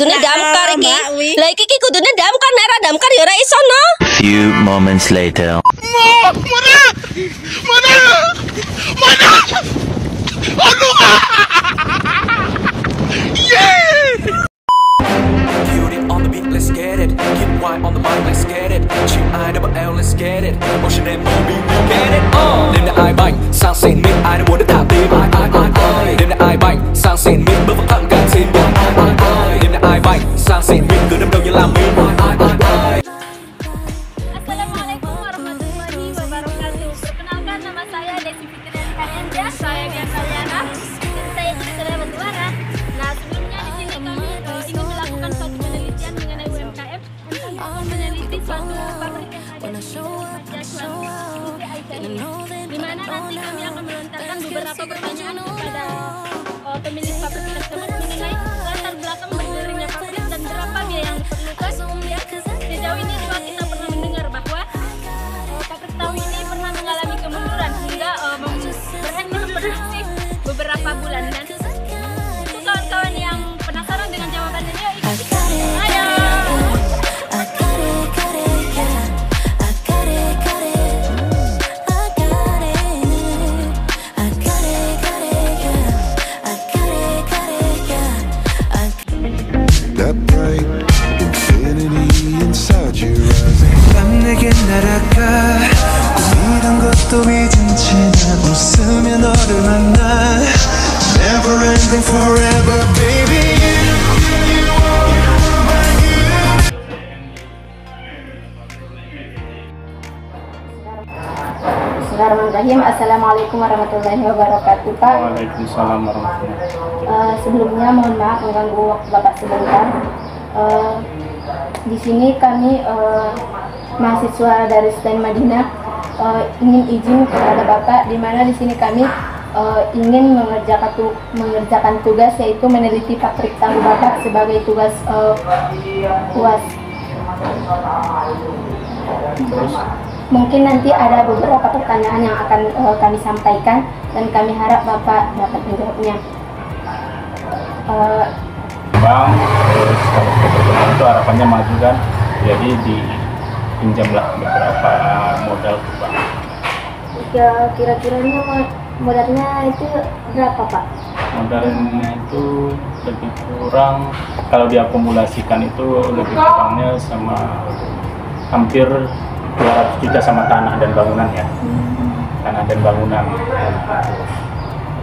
kudune damkar iki. Lah iki kudune damkar, nek ora damkar ya ora iso no. Few moments later. On the beat, let's get it. Keep wine on the mic, let's get it. Chill I double L, let's get it. Motion and moving, we get it. Đêm nay ai bảnh, sang xịn mít, ai đã muốn được thả tim. Đêm nay ai bảnh, sang xịn mít, bước vào thẳng càng xin. Đêm nay ai bảnh, sang xịn mít, cứ đâm đầu như làm mít. Assalamualaikum warahmatullahi wabarakatuh. Perkenalkan, nama saya Desi Fitriani Karyanja. Saya Gansaliana. Saya juga sudah bersuara. Nah, sebelumnya di sini kami ingin melakukan suatu penelitian mengenai UMKM. Kami akan meneliti suatu pabrik yang ada di di mana nanti kami akan melontarkan beberapa pertanyaan kepada pemilik pabrik tersebut mengenai latar belakang berdirinya pabrik dan berapa biaya yang diperlukan. Ya, sejauh ini juga kita pernah mendengar bahwa pabrik tahu ini pernah mengalami kemunduran hingga berhenti memproduksi beberapa bulan. Dan untuk kawan-kawan yang penasaran dengan jawabannya, yuk ikuti. Ayo! That bright infinity inside your eyes. 밤 내게 날아가 꿈이란 것도 잊은 채 난 웃으며 너를 만나. Never ending forever, baby. Bismillahirrahmanirrahim. Assalamualaikum warahmatullahi wabarakatuh, Pak. Waalaikumsalam warahmatullahi wabarakatuh. Sebelumnya mohon maaf mengganggu waktu Bapak sebentar. Di sini kami mahasiswa dari STAN Madinah ingin izin kepada Bapak, di mana di sini kami ingin mengerjakan tugas, yaitu meneliti pabrik tahu Bapak sebagai tugas UAS. Mungkin nanti ada beberapa pertanyaan yang akan kami sampaikan dan kami harap Bapak dapat menjawabnya. Bang, terus kalau kebetulan itu harapannya maju kan, jadi dipinjamlah beberapa modal ke bank. Ya, kira-kiranya modalnya itu berapa, Pak? Modalnya itu lebih kurang, kalau diakumulasikan itu lebih kurangnya sama hampir 200 juta sama tanah dan bangunan ya. Tanah dan bangunan.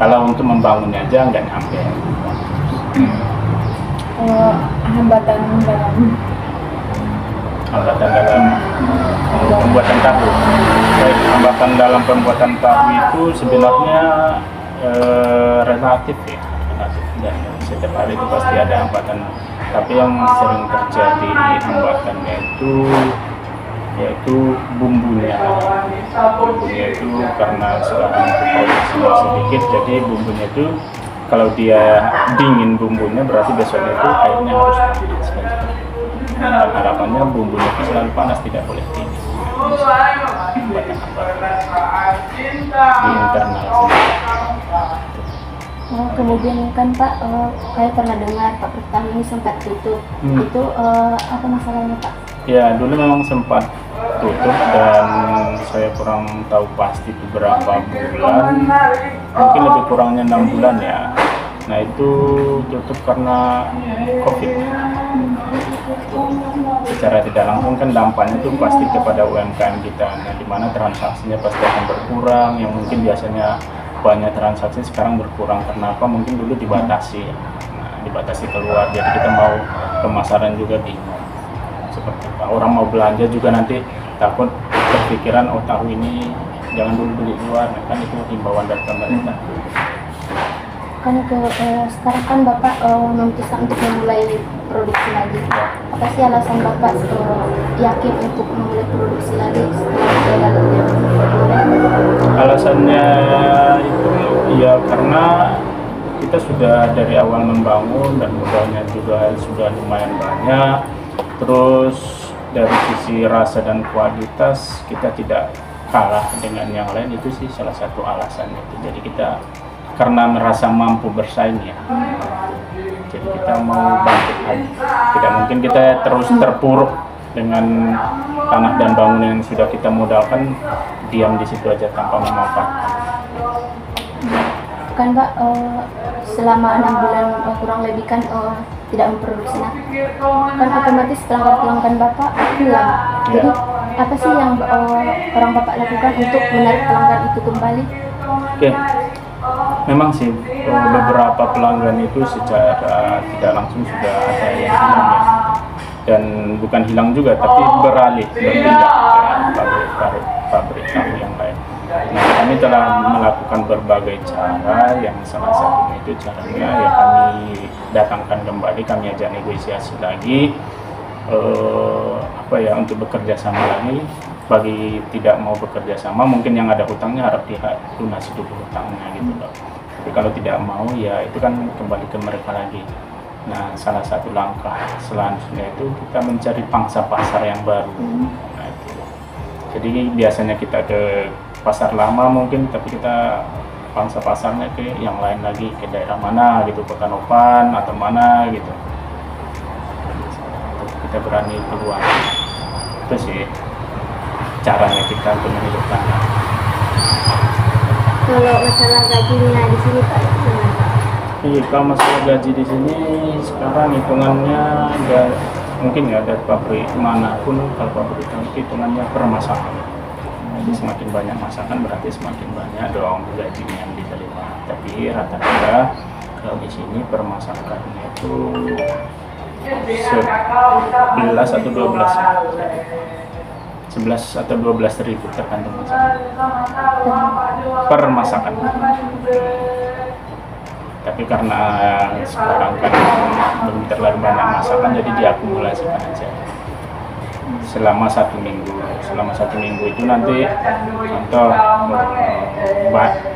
Kalau untuk membangunnya aja nggak nyampe. Hambatan dalam pembuatan tahu. Baik, hambatan dalam pembuatan tahu itu sebenarnya relatif ya, relatif, dan setiap hari itu pasti ada hambatan. Tapi yang sering terjadi hambatannya itu yaitu bumbunya. Bumbunya itu karena sekarang itu produksinya sedikit, jadi bumbunya itu kalau dia dingin bumbunya berarti besoknya itu airnya harus panas. Dan harapannya bumbunya itu selalu panas, tidak boleh dingin. Di internal kemudian kan Pak, saya pernah dengar pabrik tahu ini sempat tutup. Itu apa masalahnya, Pak? Ya, dulu memang sempat tutup dan saya kurang tahu pasti itu berapa bulan, mungkin lebih kurangnya 6 bulan ya. Nah, itu tutup karena COVID. Secara tidak langsung kan dampaknya itu pasti kepada UMKM kita, nah, di mana transaksinya pasti akan berkurang, yang mungkin biasanya banyak transaksi sekarang berkurang. Karena apa? Mungkin dulu dibatasi, nah, dibatasi keluar, jadi kita mau pemasaran juga bingung. Seperti apa, orang mau belanja juga nanti takut berpikiran, oh tahu ini jangan dulu beli luar, nah, kan itu himbauan dari pemerintah. Kan sekarang kan Bapak memutuskan untuk memulai produksi lagi. Apa sih alasan Bapak yakin untuk memulai produksi lagi setelah gagalnya? Alasannya itu ya karena kita sudah dari awal membangun dan modalnya juga sudah lumayan banyak. Terus dari sisi rasa dan kualitas kita tidak kalah dengan yang lain, itu sih salah satu alasannya. Jadi kita karena merasa mampu bersaing ya, jadi kita mau bangkit lagi. Tidak mungkin kita terus terpuruk dengan tanah dan bangunan yang sudah kita modalkan, diam di situ aja tanpa memanfaatkan. Kan Pak, selama 6 bulan kurang lebih kan tidak memproduksi, nah kan otomatis pelanggan Bapak hilang. Jadi apa sih yang orang Bapak lakukan untuk menarik pelanggan itu kembali? Oke, memang sih beberapa pelanggan itu secara tidak langsung sudah ada yang hilang ya, dan bukan hilang juga tapi beralih berpindah ke pabrik tahu yang lain. Nah, kami telah melakukan berbagai cara, yang salah satunya itu caranya ya kami datangkan kembali, kami ajak negosiasi lagi, untuk bekerja sama lagi. Bagi tidak mau bekerja sama, mungkin yang ada hutangnya harap dilunasi dulu hutangnya gitu loh. Tapi kalau tidak mau ya itu kan kembali ke mereka lagi. Nah, salah satu langkah selanjutnya itu kita mencari pangsa pasar yang baru. Nah, itu. Jadi biasanya kita ke pasar lama mungkin, tapi kita pangsa pasarnya ke yang lain lagi, ke daerah mana gitu, Kota Nopan atau mana gitu. Kita berani keluar. Itu sih caranya kita untuk menghidupkan. Kalau masalah gajinya di sini Pak, gimana? Iya, kalau masalah gaji di sini sekarang hitungannya mungkin ya dari pabrik manapun, kalau pabrik itu hitungannya per masakan. Jadi semakin banyak masakan berarti semakin banyak dong gajinya yang diterima. Tapi rata-rata kalau di sini per masakannya itu 11 atau 12 ya. 11 atau 12 ribu tergantung masakan per masakan. Tapi karena sekarang kan belum terlalu banyak masakan, jadi diakumulasikan aja selama 1 minggu. Selama 1 minggu itu nanti contoh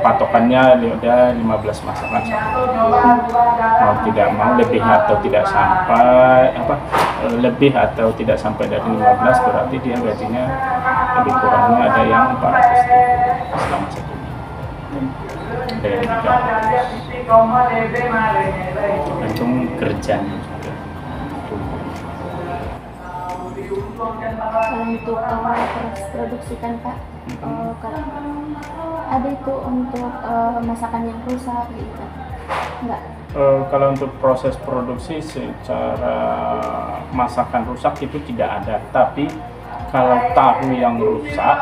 patokannya udah 15 masakan satu. Mau tidak mau lebih atau tidak sampai lebih atau tidak sampai dari 15, berarti dia gajinya lebih kurangnya ada yang 400 ribu selama 1 minggu. Ada yang 300, tergantung kerjanya juga. Kalau untuk produksi kan Pak, ada itu untuk masakan yang rusak gitu? Enggak? Kalau untuk proses produksi secara masakan rusak itu tidak ada, tapi kalau tahu yang rusak,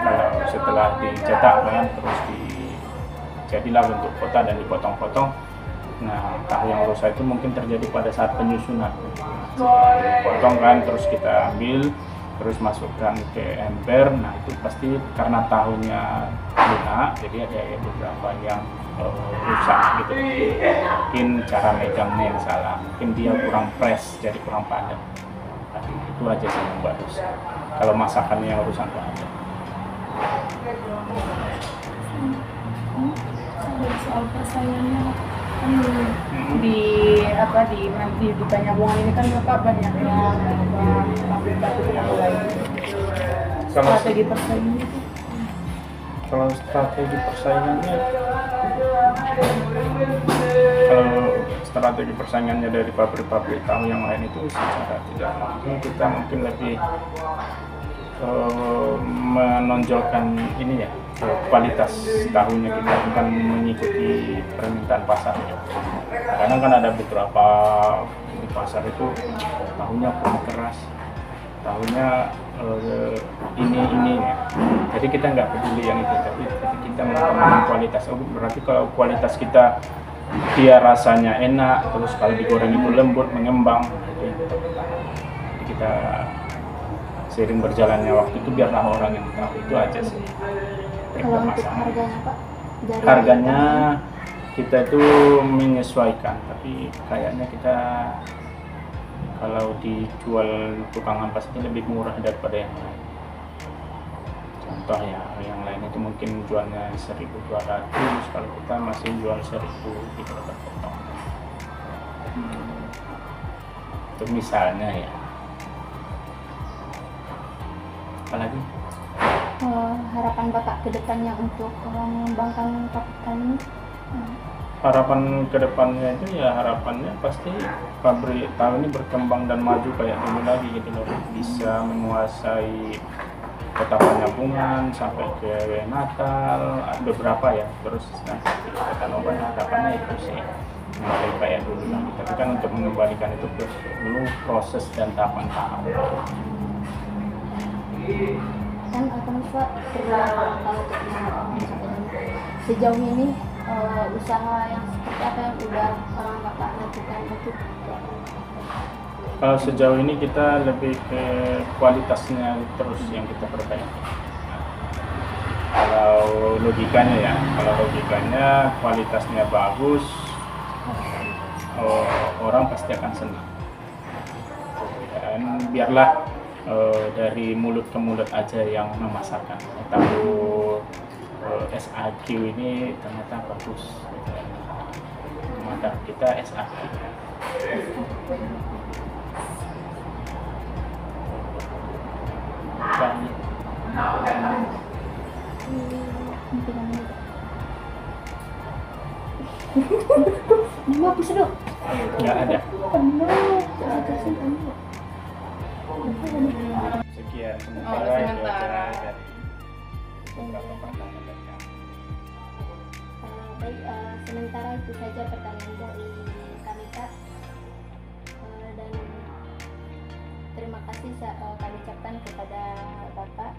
kalau setelah dicetak kan terus jadilah bentuk kotak dan dipotong-potong. Nah, tahu yang rusak itu mungkin terjadi pada saat penyusunan. Dipotong kan, terus kita ambil, terus masukkan ke ember. Nah, itu pasti karena tahunya lunak, jadi ada beberapa yang rusak gitu. Mungkin cara megangnya yang salah, mungkin dia kurang press, jadi kurang padat. Tapi itu aja sih yang bagus. Kalau masakannya yang rusak nggak ada. Soal persaingannya di Banyuwangi ini kan Bapak banyak yang pabrik-pabrik yang lain. Strategi persaingannya itu? Kalau strategi persaingannya dari pabrik-pabrik tahu yang lain itu secara tidak langsung kita mungkin lebih menonjolkan ini ya, kualitas tahunya kita, bukan mengikuti permintaan pasarnya. Kadang kan ada beberapa di pasar itu tahunya kurang keras, tahunya ini ya. Jadi kita nggak peduli yang itu, tapi kita mengutamakan kualitas. Berarti kalau kualitas kita dia rasanya enak, terus kalau digoreng itu lembut, mengembang, itu yang kita pertahankan. Jadi kita seiring berjalannya waktu itu biarlah orang yang tahu, itu aja sih. Kalau untuk harganya Pak? Harganya kita itu menyesuaikan, tapi kayaknya kita kalau dijual tukang ampas ini lebih murah daripada yang lain. Contoh ya, yang lain itu mungkin jualnya 1.200, kalau kita masih jual 1.300 potong. Itu misalnya ya. Apalagi? Harapan Bapak ke depannya untuk mengembangkan pabrik ini? harapan kedepannya itu ya harapannya pasti pabrik tahu ini berkembang dan maju kayak dulu lagi gitu loh, bisa menguasai kota Penyambungan sampai ke Natal beberapa ya, terus nanti ke Tanoban. Harapannya itu sih kembali kayak dulu lagi, tapi kan untuk mengembalikan itu perlu proses dan tahapan-tahapan. Kan Pak sejauh ini usaha yang seperti apa yang udah orang Bapak lakukan untuk Kalau sejauh ini kita lebih ke kualitasnya terus yang kita perbaiki. Kalau logikanya kualitasnya bagus, orang pasti akan senang. Dan biarlah dari mulut ke mulut aja yang memasarkan. Tahu SAQ ini ternyata bagus. Mata kita SAQ. Hapus dulu. Nggak ada. Penuh. Sekian Oh, sementara. dari beberapa pertanyaan dari kami. Baik, sementara itu saja pertanyaan dari kami Kak. Dan terima kasih kami ucapkan kepada Bapak.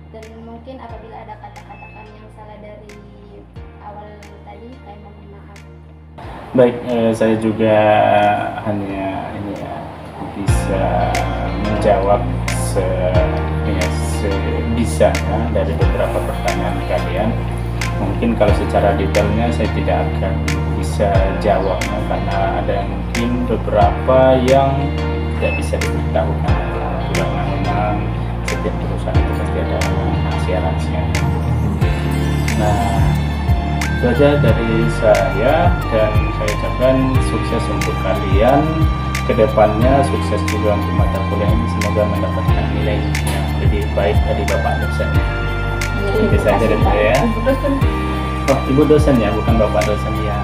Dan mungkin apabila ada kata-kata kami yang salah dari awal tadi, kami mohon maaf. Baik, saya juga hanya ini ya, bisa menjawab sebisa dari beberapa pertanyaan kalian. Mungkin kalau secara detailnya saya tidak akan bisa jawabnya karena ada mungkin beberapa yang tidak bisa diberitahukan. Karena memang setiap perusahaan itu pasti ada rahasia-rahasia. Nah, itu aja dari saya, dan saya ucapkan sukses untuk kalian kedepannya, sukses juga untuk mata kuliah ini, semoga mendapatkan nilai yang lebih baik dari Bapak dosen. Itu saja dari saya. Oh, Ibu dosen ya, bukan Bapak dosen ya.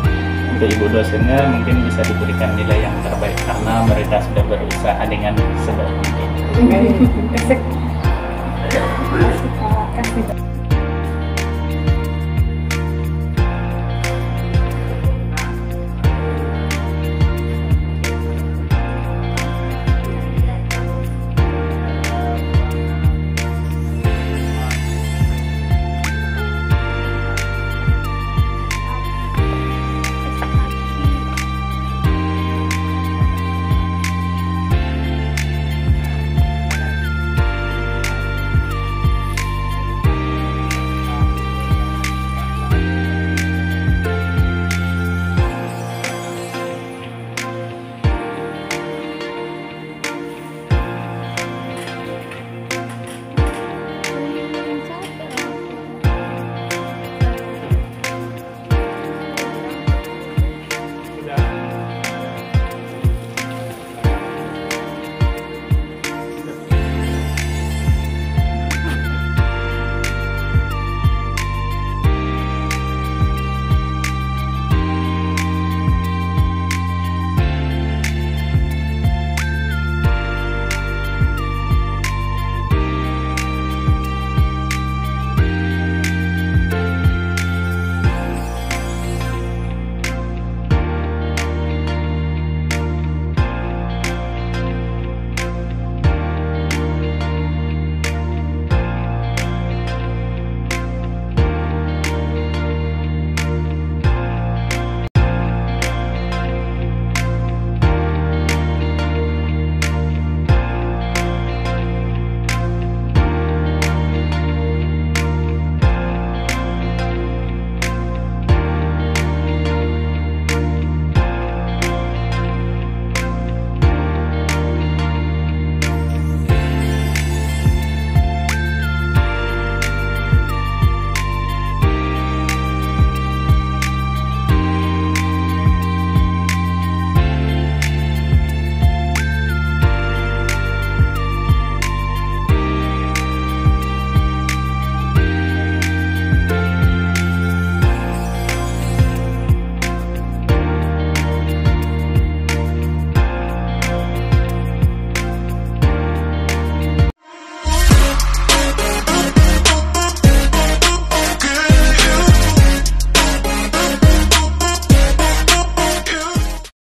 Untuk Ibu dosennya mungkin bisa diberikan nilai yang terbaik karena mereka sudah berusaha dengan sebaik mungkin. Terima kasih Pak.